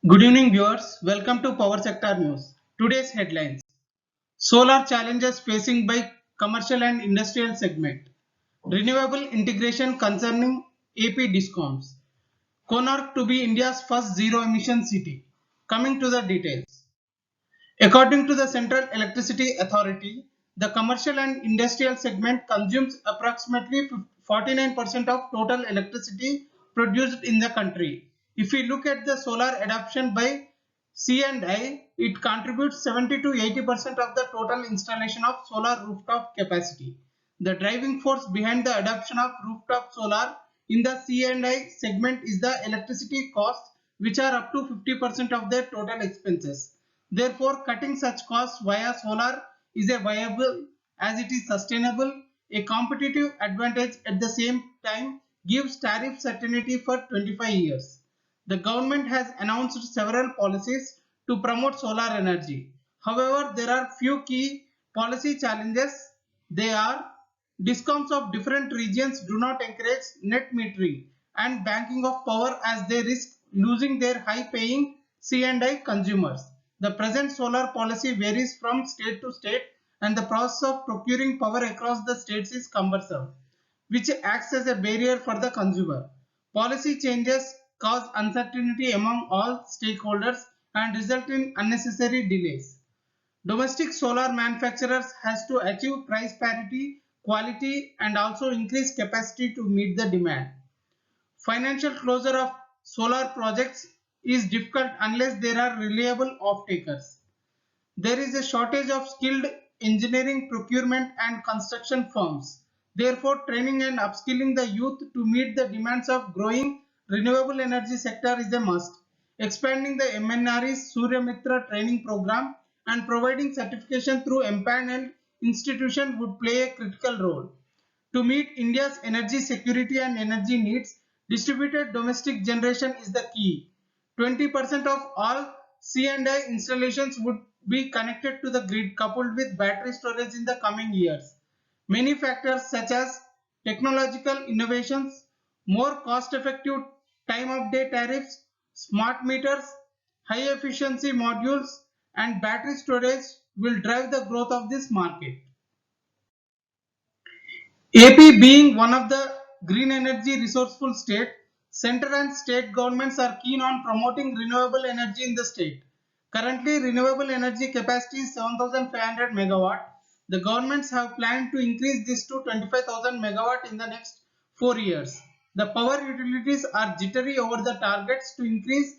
Good evening, viewers. Welcome to Power Sector News. Today's headlines: Solar challenges facing by commercial and industrial segment. Renewable integration concerning AP Discoms. Konark to be India's first zero-emission city. Coming to the details. According to the Central Electricity Authority, the commercial and industrial segment consumes approximately 49% of total electricity produced in the country. If we look at the solar adoption by C&I, it contributes 70 to 80% of the total installation of solar rooftop capacity. The driving force behind the adoption of rooftop solar in the C&I segment is the electricity costs, which are up to 50% of their total expenses. Therefore, cutting such costs via solar is a viable as it is sustainable. A competitive advantage at the same time gives tariff certainty for 25 years. The government has announced several policies to promote solar energy. However, there are few key policy challenges. They are: discoms of different regions do not encourage net metering and banking of power as they risk losing their high-paying C&I consumers. The present solar policy varies from state to state, and the process of procuring power across the states is cumbersome, which acts as a barrier for the consumer. Policy changes cause uncertainty among all stakeholders and result in unnecessary delays. Domestic solar manufacturers has to achieve price parity, quality, and also increase capacity to meet the demand. Financial closure of solar projects is difficult unless there are reliable off-takers. There is a shortage of skilled engineering, procurement, and construction firms. Therefore, training and upskilling the youth to meet the demands of growing renewable energy sector is a must. Expanding the MNRE's Surya Mitra training program and providing certification through empaneled institution would play a critical role. To meet India's energy security and energy needs, distributed domestic generation is the key. 20% of all C&I installations would be connected to the grid coupled with battery storage in the coming years. Many factors such as technological innovations, more cost-effective time of day tariffs, smart meters, high efficiency modules, and battery storage will drive the growth of this market. AP being one of the green energy resourceful state, center and state governments are keen on promoting renewable energy in the state. Currently, renewable energy capacity is 7,500 megawatt. The governments have planned to increase this to 25,000 megawatt in the next 4 years. The power utilities are jittery over the targets to increase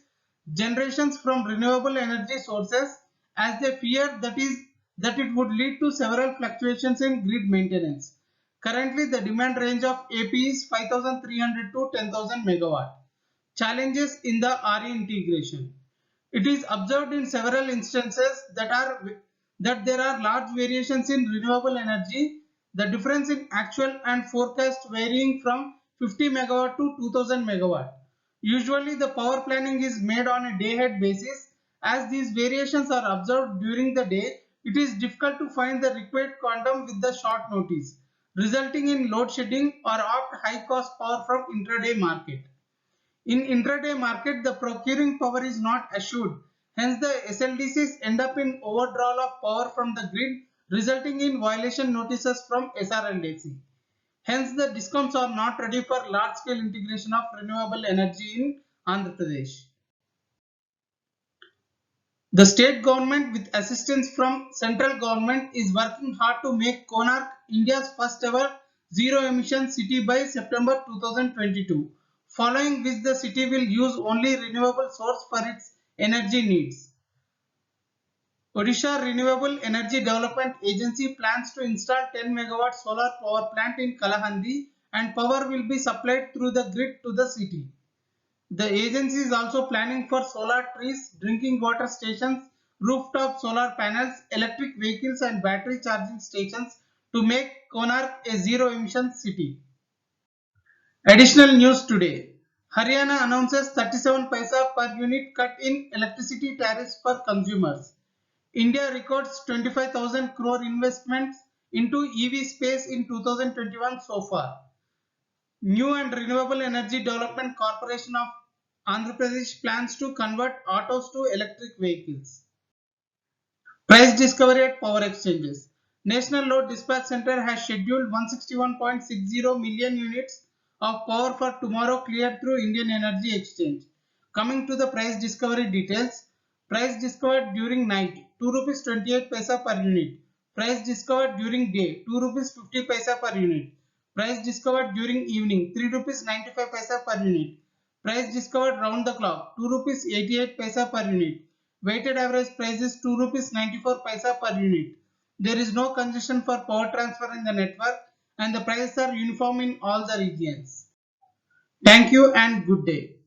generations from renewable energy sources, as they fear that it would lead to several fluctuations in grid maintenance. Currently, the demand range of AP is 5,300 to 10,000 megawatt. Challenges in the RE integration. It is observed in several instances that there are large variations in renewable energy. The difference in actual and forecast varying from 50 megawatt to 2000 megawatt. Usually, the power planning is made on a day-ahead basis. As these variations are observed during the day, it is difficult to find the required quantum with the short notice, resulting in load shedding or opt high-cost power from intraday market. In intraday market, the procuring power is not assured. Hence, the SLDCs end up in overdrawal of power from the grid, resulting in violation notices from SRLDC. Hence, the discoms are not ready for large-scale integration of renewable energy in Andhra Pradesh. The state government, with assistance from central government, is working hard to make Konark India's first ever zero-emission city by September 2022, following which the city will use only renewable source for its energy needs. Odisha Renewable Energy Development Agency plans to install 10 megawatt solar power plant in Kalahandi, and power will be supplied through the grid to the city. The agency is also planning for solar trees, drinking water stations, rooftop solar panels, electric vehicles and battery charging stations to make Konark a zero-emission city. Additional news today. Haryana announces 37 paisa per unit cut in electricity tariffs for consumers. India records 25,000 crore investments into EV space in 2021 so far. New and Renewable Energy Development Corporation of Andhra Pradesh plans to convert autos to electric vehicles. Price discovery at power exchanges. National Load Dispatch Center has scheduled 161.60 million units of power for tomorrow cleared through Indian Energy Exchange. Coming to the price discovery details, price discovered during night 2 rupees 28 paisa per unit. Price discovered during day 2 rupees 50 paisa per unit. Price discovered during evening 3 rupees 95 paisa per unit. Price discovered round the clock 2 rupees 88 paisa per unit. Weighted average price is 2 rupees 94 paisa per unit. There is no congestion for power transfer in the network and the prices are uniform in all the regions. Thank you and good day.